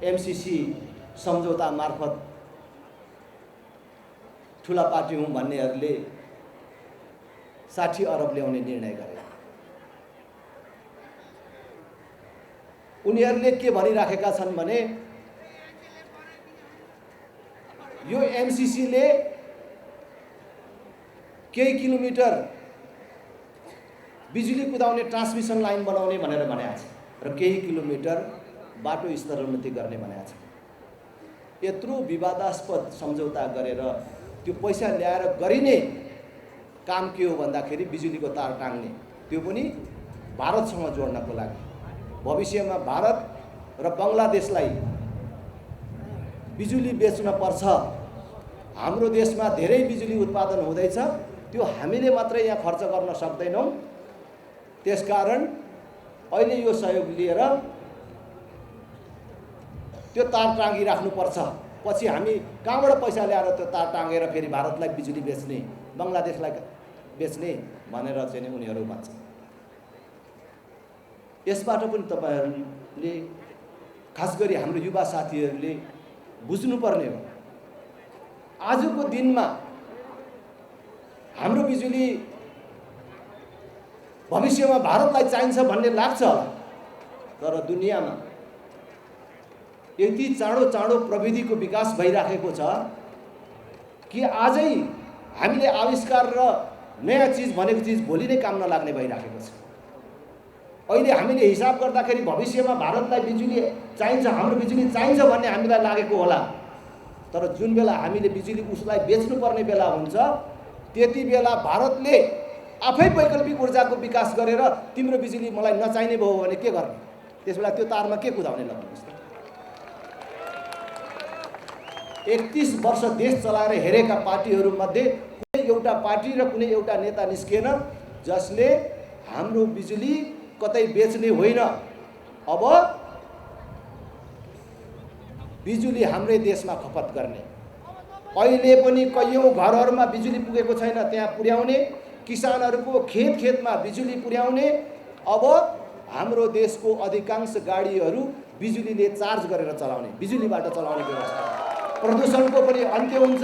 एमसीसी सम्झौता मार्फत ठुला पार्टी हुँ भन्नेहरूले 60 अरब ल्याउने निर्णय गरे। उनीहरूले के भनिराखेका छन् भने यो एमसीसीले केही किलोमिटर बिजुली कुदाउने ट्रान्समिसन लाइन बनाउने भनेर भनेको छ र केही किलोमिटर बाटो स्तरोन्नति गर्ने भनेको छ। यत्रो विवादास्पद सम्झौता गरेर त्यो पैसा ल्याएर गरिने काम के हो भन्दाखेरि बिजुलीको तार टाङ्ने, त्यो पनि भारतसँग जोड्नको लागि। भविष्यमा भारत र बङ्गलादेशलाई बिजुली बेच्न पर्छ, हाम्रो देशमा धेरै बिजुली उत्पादन हुँदैछ, त्यो हामीले मात्रै यहाँ खर्च गर्न सक्दैनौँ। त्यसकारण अहिले यो सहयोग लिएर त्यो तार टाँगिराख्नुपर्छ। पछि हामी कहाँबाट पैसा ल्याएर त्यो तार टाँगेर फेरि भारतलाई बिजुली बेच्ने, बङ्गलादेशलाई बेच्ने भनेर चाहिँ उनीहरू भन्छन्। यसबाट पनि तपाईहरूले खास गरी हाम्रो युवा साथीहरूले बुझ्नुपर्ने हो, आजको दिनमा हाम्रो बिजुली भविष्यमा भारतलाई चाहिन्छ भन्ने लाग्छ होला, तर दुनियाँमा यति चाँडो चाँडो प्रविधिको विकास भइराखेको छ कि आजै हामीले आविष्कार र नयाँ चिज भनेको चिज भोलि नै काम नलाग्ने भइराखेको छ। अहिले हामीले हिसाब गर्दाखेरि भविष्यमा भारतलाई बिजुली चाहिन्छ, हाम्रो बिजुली चाहिन्छ भन्ने हामीलाई लागेको होला, तर जुन बेला हामीले बिजुली उसलाई बेच्नुपर्ने बेला हुन्छ त्यति बेला भारतले आफै वैकल्पिक ऊर्जाको विकास गरेर तिम्रो बिजुली मलाई नचाहिने भयो भने के गर्ने? त्यसबेला त्यो तारमा के कुदाउने लगाउनुहोस् त। 31 वर्ष देश चलाएर हेरेका पार्टीहरूमध्ये कुनै एउटा पार्टी र कुनै एउटा नेता निस्किएन जसले हाम्रो बिजुली कतै बेच्ने होइन, अब बिजुली हाम्रै देशमा खपत गर्ने। अहिले पनि कैयौँ घरहरूमा बिजुली पुगेको छैन, त्यहाँ पुर्याउने, किसानहरूको खेत खेतमा बिजुली पुर्याउने। अब हाम्रो देशको अधिकांश गाडीहरू बिजुलीले चार्ज गरेर चलाउने, बिजुलीबाट चलाउने व्यवस्था, प्रदूषणको पनि अन्त्य हुन्छ,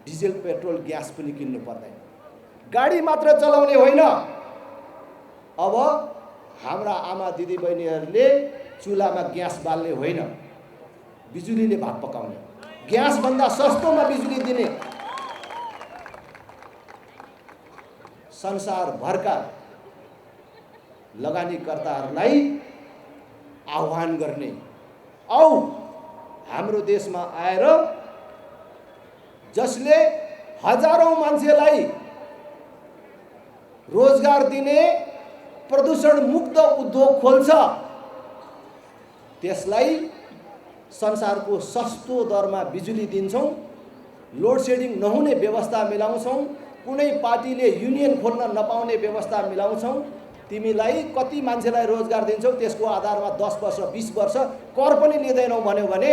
डिजेल पेट्रोल ग्यास पनि किन्नु पर्दैन। गाडी मात्र चलाउने होइन, अब हाम्रा आमा दिदीबहिनीहरूले चुल्हामा ग्यास बाल्ने होइन, बिजुलीले भात पकाउने, ग्यासभन्दा सस्तोमा बिजुली दिने संसारभरका लगानीकर्ताहरूलाई आह्वान गर्ने, औ हाम्रो देशमा आएर जसले हजारौं मान्छेलाई रोजगार दिने प्रदूषण मुक्त उद्योग खोल्छ, त्यसलाई संसारको सस्तो दरमा बिजुली दिन्छौँ, लोड सेडिङ नहुने व्यवस्था मिलाउँछौँ, कुनै पार्टीले युनियन खोल्न नपाउने व्यवस्था मिलाउँछौँ। तिमीलाई कति मान्छेलाई रोजगार दिन्छौ त्यसको आधारमा 10 वर्ष 20 वर्ष कर पनि लिँदैनौ भन्यो भने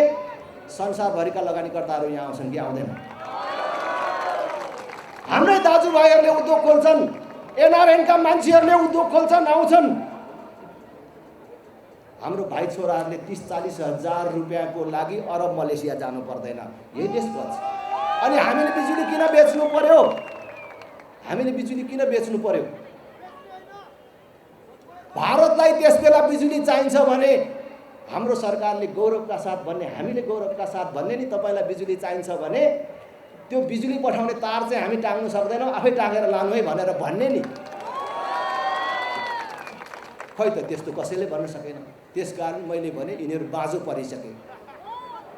संसारभरिका लगानीकर्ताहरू यहाँ आउँछन् कि आउँदैन? हाम्रै दाजुभाइहरूले उद्योग खोल्छन्, एनआरएनका मान्छेहरूले उद्योग खोल्छन्, आउँछन्। हाम्रो भाइ छोराहरूले 30-40 हजार रुपियाँको लागि अरब मलेसिया जानु पर्दैन, यही देश बन्छ। अनि हामीले बिजुली किन बेच्नु पर्यो? हामीले बिजुली किन बेच्नु पर्यो? भारतलाई त्यसबेला बिजुली चाहिन्छ भने हाम्रो सरकारले गौरवका साथ भन्ने, हामीले गौरवका साथ भन्ने नि तपाईलाई बिजुली चाहिन्छ भने त्यो बिजुली पठाउने तार चाहिँ हामी टाङ्नु सक्दैनौँ, आफै टाँगेर लानु है भनेर भन्ने नि। खै त त्यस्तो कसैले भन्न सकेन। त्यसकारण मैले भने यिनीहरू बाँझो परिसके,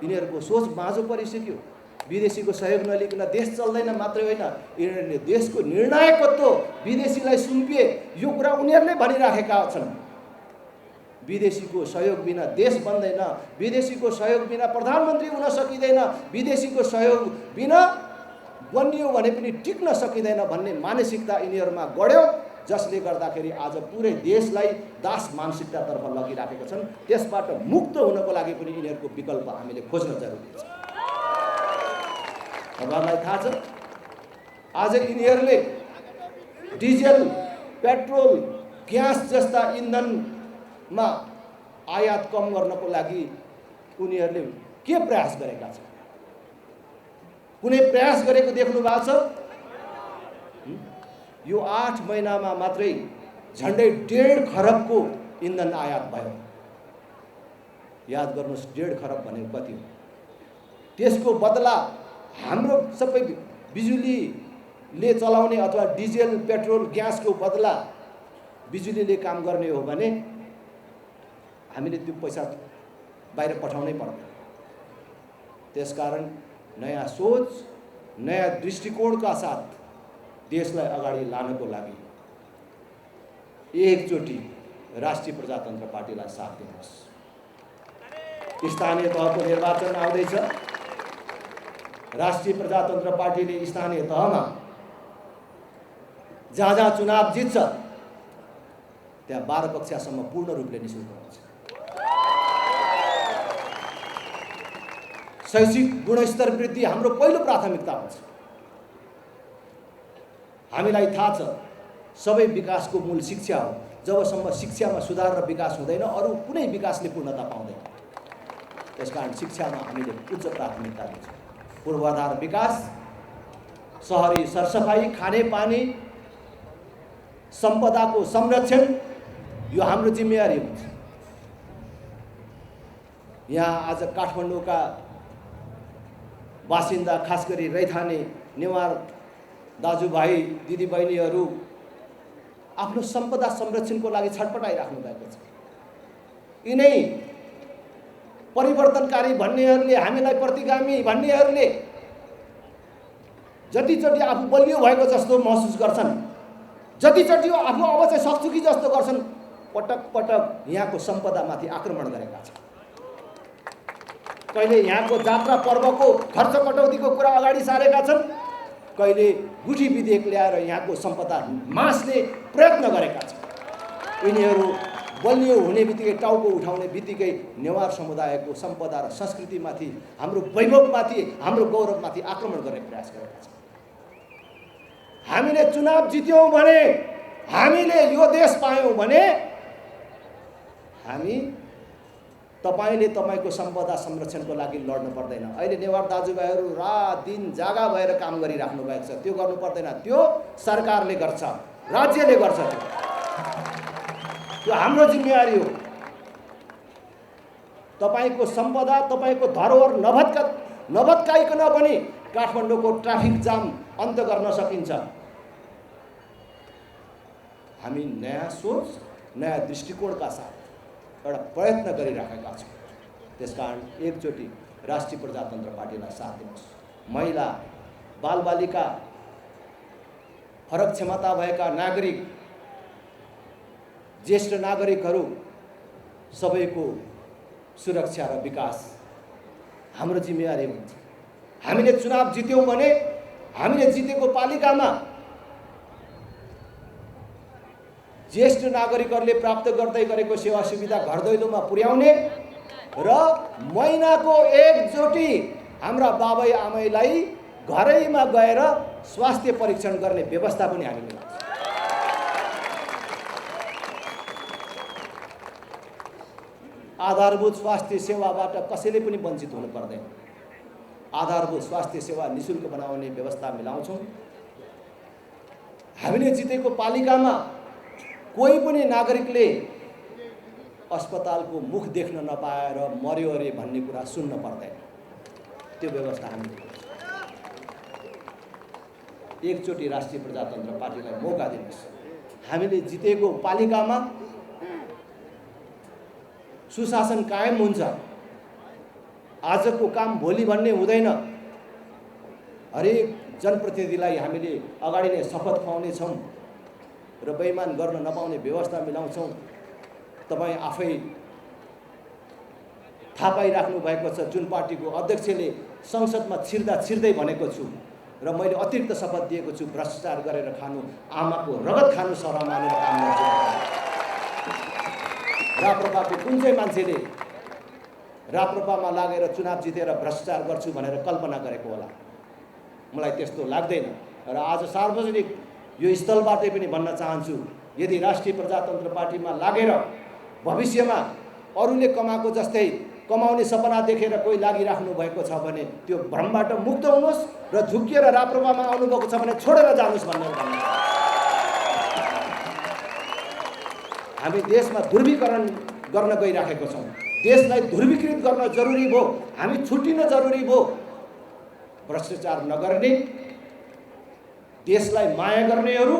यिनीहरूको सोच बाँझो परिसक्यो। विदेशीको सहयोग नलिकन देश चल्दैन मात्रै होइन, यिनीहरूले देशको निर्णायकत्व विदेशीलाई सुम्पिए, यो कुरा उनीहरूले भनिराखेका छन्। विदेशीको सहयोग बिना देश बन्दैन, विदेशीको सहयोग बिना प्रधानमन्त्री हुन सकिँदैन, विदेशीको सहयोग बिना बनियो भने पनि टिक्न सकिँदैन भन्ने मानसिकता यिनीहरूमा गढ्यो, जसले गर्दाखेरि आज पुरै देशलाई दास मानसिकतातर्फ लगिराखेका छन्। त्यसबाट मुक्त हुनको लागि पनि यिनीहरूको विकल्प हामीले खोज्न जरुरी छ। तपाईँलाई थाहा छ आज यिनीहरूले डिजेल, पेट्रोल, ग्यास जस्ता इन्धनमा आयात कम गर्नको लागि उनीहरूले के प्रयास गरेका छन्? कुनै प्रयास गरेको देख्नु भएको छ? यो 8 महिनामा मात्रै झन्डै 1.5 खरबको इन्धन आयात भयो। याद गर्नुहोस् 1.5 खरब भनेको कति हो? त्यसको बदला हाम्रो सबै बिजुलीले चलाउने अथवा डिजेल पेट्रोल ग्यासको बदला बिजुलीले काम गर्ने हो भने हामीले त्यो पैसा बाहिर पठाउनै पर्दैन। त्यसकारण नयाँ सोच, नयाँ दृष्टिकोणका साथ देशलाई अगाडि लानको लागि एकचोटि राष्ट्रिय प्रजातन्त्र पार्टीलाई साथ दिनुहोस्। स्थानीय तहको निर्वाचन आउँदैछ। राष्ट्रिय प्रजातन्त्र पार्टीले स्थानीय तहमा जहाँ जहाँ चुनाव जित्छ त्यहाँ 12 कक्षासम्म पूर्ण रूपले निःशुल्क हुन्छ। शैक्षिक गुणस्तर वृद्धि हाम्रो पहिलो प्राथमिकता हुन्छ। हामीलाई थाहा छ सबै विकासको मूल शिक्षा हो। जबसम्म शिक्षामा सुधार र विकास हुँदैन अरू कुनै विकासले पूर्णता पाउँदैन। त्यसकारण शिक्षामा हामीले उच्च प्राथमिकता दिन्छौँ। पूर्वाधार विकास, सहरी सरसफाई, खानेपानी, सम्पदाको संरक्षण यो हाम्रो जिम्मेवारी हुन्छ। यहाँ आज काठमाडौँका बासिन्दा, खास गरी रैथाने नेवार दाजुभाइ दिदीबहिनीहरू आफ्नो सम्पदा संरक्षणको लागि छटपटाइराख्नु भएको छ। यिनै परिवर्तनकारी भन्नेहरूले, हामीलाई प्रतिगामी भन्नेहरूले जतिचोटि आफू बलियो भएको जस्तो महसुस गर्छन्, जतिचोटि आफू अब चाहिँ सक्छु कि जस्तो गर्छन्, पटक पटक यहाँको सम्पदामाथि आक्रमण गरेका छन्। कहिले यहाँको जात्रा पर्वको खर्च कटौतीको कुरा अगाडि सारेका छन्, कहिले गुठी विधेयक ल्याएर यहाँको सम्पदा मास्ने प्रयत्न गरेका छन्। यिनीहरू बलियो हुने बित्तिकै, टाउको उठाउने बित्तिकै नेवार समुदायको सम्पदा र संस्कृतिमाथि, हाम्रो वैभवमाथि, हाम्रो गौरवमाथि आक्रमण गर्ने प्रयास गरेका छन्। हामीले चुनाव जित्यौँ भने, हामीले यो देश पायौँ भने हामी तपाईले तपाईको सम्पदा संरक्षणको लागि लड्नु पर्दैन। अहिले नेवार दाजुभाइहरू रात दिन जागा भएर काम गरिराख्नु भएको छ। त्यो गर्नु पर्दैन, त्यो सरकारले गर्छ, राज्यले गर्छ। त्यो हाम्रो जिम्मेवारी हो। तपाईको सम्पदा, तपाईको धरोहर नभत्काइकन पनि काठमाडौँको ट्राफिक जाम अन्त गर्न सकिन्छ। हामी नयाँ सोच, नयाँ दृष्टिकोणका साथ एउटा प्रयत्न गरिराखेका छौँ। त्यसकारण एकचोटि राष्ट्रिय प्रजातन्त्र पार्टीलाई साथ दिनुहोस्। महिला, बालबालिका, फरक क्षमता भएका नागरिक, ज्येष्ठ नागरिकहरू सबैको सुरक्षा र विकास हाम्रो जिम्मेवारी हुन्छ। हामीले चुनाव जित्यौँ भने हामीले जितेको पालिकामा ज्येष्ठ नागरिकहरूले प्राप्त गर्दै गरेको सेवा सुविधा घर दैलोमा पुर्याउने र महिनाको एकचोटि हाम्रा बाबै आमैलाई घरैमा गएर स्वास्थ्य परीक्षण गर्ने व्यवस्था पनि हामीले गर्छौँ। आधारभूत स्वास्थ्य सेवाबाट कसैले पनि वञ्चित हुनु पर्दैन। आधारभूत स्वास्थ्य सेवा निःशुल्क बनाउने व्यवस्था मिलाउँछौँ। हामीले जितेको पालिकामा कोही पनि नागरिकले अस्पतालको मुख देख्न नपाएर मर्यो अरे भन्ने कुरा सुन्न पर्दैन। त्यो व्यवस्था हामीले गर्छौँ। एकचोटि राष्ट्रिय प्रजातन्त्र पार्टीलाई मौका दिनुहोस्। हामीले जितेको पालिकामा सुशासन कायम हुन्छ। आजको काम भोलि भन्ने हुँदैन। हरेक जनप्रतिनिधिलाई हामीले अगाडि नै शपथ खुवाउने छौँ र बेइमान गर्न नपाउने व्यवस्था मिलाउँछौँ। तपाईँ आफै थाहा पाइराख्नु भएको छ, जुन पार्टीको अध्यक्षले संसदमा छिर्दै भनेको छु र मैले अतिरिक्त शपथ दिएको छु, भ्रष्टाचार गरेर खानु, आमाको रगत खानु सर मानेर काम गर्छु। राप्रपाको कुन चाहिँ मान्छेले राप्रपामा लागेर चुनाव जितेर भ्रष्टाचार गर्छु भनेर कल्पना गरेको होला? मलाई त्यस्तो लाग्दैन। र आज सार्वजनिक यो स्थलबाटै पनि भन्न चाहन्छु, यदि राष्ट्रिय प्रजातन्त्र पार्टीमा लागेर भविष्यमा अरूले कमाएको जस्तै कमाउने सपना देखेर कोही लागिराख्नु भएको छ भने त्यो भ्रमबाट मुक्त हुनुहोस् र झुकिएर राप्रपामा आउनुभएको छ भने छोडेर जानुहोस् भनेर भन्नु। हामी देशमा ध्रुवीकरण गर्न गइराखेको छौँ। देशलाई ध्रुवीकृत गर्न जरुरी भयो, हामी छुट्टिन जरुरी भयो। भ्रष्टाचार नगर्ने, देशलाई माया गर्नेहरू,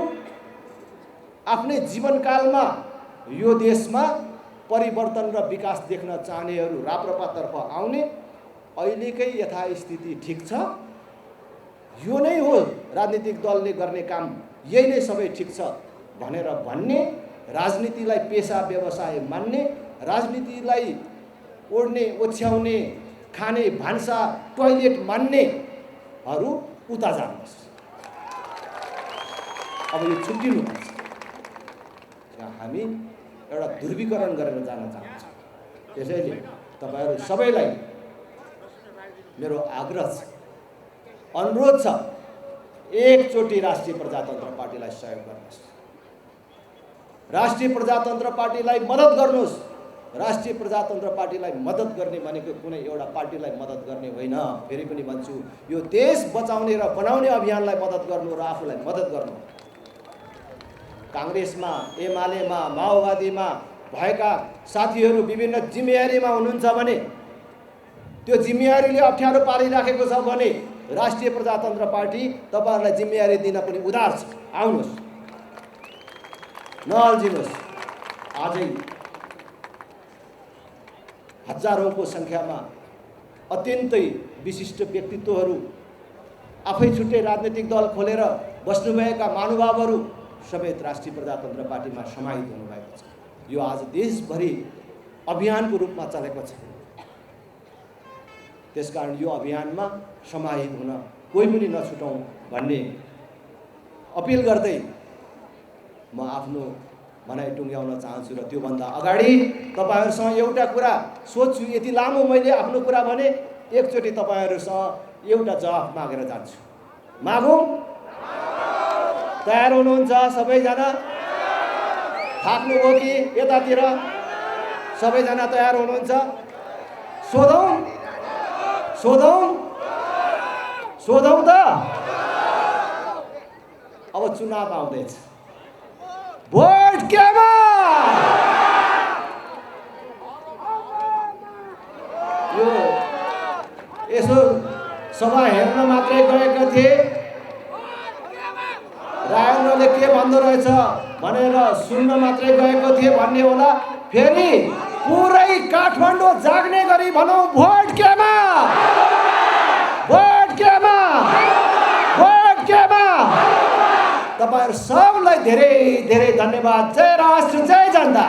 आफ्नै जीवनकालमा यो देशमा परिवर्तन र विकास देख्न चाहनेहरू राप्रपातर्फ आउने। अहिलेकै यथास्थिति ठिक छ, यो नै हो राजनीतिक दलले गर्ने काम, यही नै सबै ठिक छ भनेर भन्ने, राजनीतिलाई पेसा व्यवसाय मान्ने, राजनीतिलाई ओड्ने ओछ्याउने खाने भान्सा टोयलेट मान्नेहरू उता जानुहोस्। अब यो छुट्टिनुपर्छ। हामी एउटा ध्रुवीकरण गरेर जान चाहन्छौँ। त्यसैले तपाईहरू सबैलाई मेरो आग्रह छ, अनुरोध छ, एकचोटि राष्ट्रिय प्रजातन्त्र पार्टीलाई सहयोग गर्नुहोस्। राष्ट्रिय प्रजातन्त्र पार्टीलाई मद्दत गर्नुहोस्। राष्ट्रिय प्रजातन्त्र पार्टीलाई मद्दत गर्ने भनेको कुनै एउटा पार्टीलाई मद्दत गर्ने होइन। फेरि पनि भन्छु, यो देश बचाउने र बनाउने अभियानलाई मद्दत गर्नु र आफूलाई मद्दत गर्नु। काङ्ग्रेसमा, एमालेमा, माओवादीमा भएका साथीहरू विभिन्न जिम्मेवारीमा हुनुहुन्छ भने, त्यो जिम्मेवारीले अप्ठ्यारो पारिराखेको छ भने राष्ट्रिय प्रजातन्त्र पार्टी तपाईहरुलाई जिम्मेवारी दिन पनि उदार छ। आउनुहोस्, नअल्झिनुहोस्। आजै हजारौंको संख्यामा अत्यन्तै विशिष्ट व्यक्तित्वहरू, आफै छुट्टै राजनीतिक दल खोलेर बस्नुभएका महानुभावहरू समेत राष्ट्रिय प्रजातन्त्र पार्टीमा समाहित हुनुभएको छ। यो आज देशभरि अभियानको रूपमा चलेको छ। त्यसकारण यो अभियानमा समाहित हुन कोही पनि नछुटौं भन्ने अपिल गर्दै म आफ्नो भनाइ टुङ्ग्याउन चाहन्छु। र त्योभन्दा अगाडि तपाईहरुसँग एउटा कुरा सोध्छु। यति लामो मैले आफ्नो कुरा भने, एकचोटि तपाईहरुसँग एउटा जवाफ मागेर जान्छु। मागौं? तयार हुनुहुन्छ सबैजना? थाक्नुभयो कि यतातिर? सबैजना तयार हुनुहुन्छ? सोधौं? सोधौं? सोधौं त? अब चुनाव आउँदैछ। भोट केमा? यो यसो सभा हेर्न मात्रै गएका थिए, राजेन्द्रले के भन्दो रहेछ भनेर सुन्न मात्रै गएको थिए भन्ने होला। फेरि पुरै काठमाडौँ जाग्ने गरी भनौं, भोट केमा? भोट केमा? भोट केमा? तपाईहरु सबलाई धेरै धेरै धन्यवाद। जय राष्ट्र, जय जनता।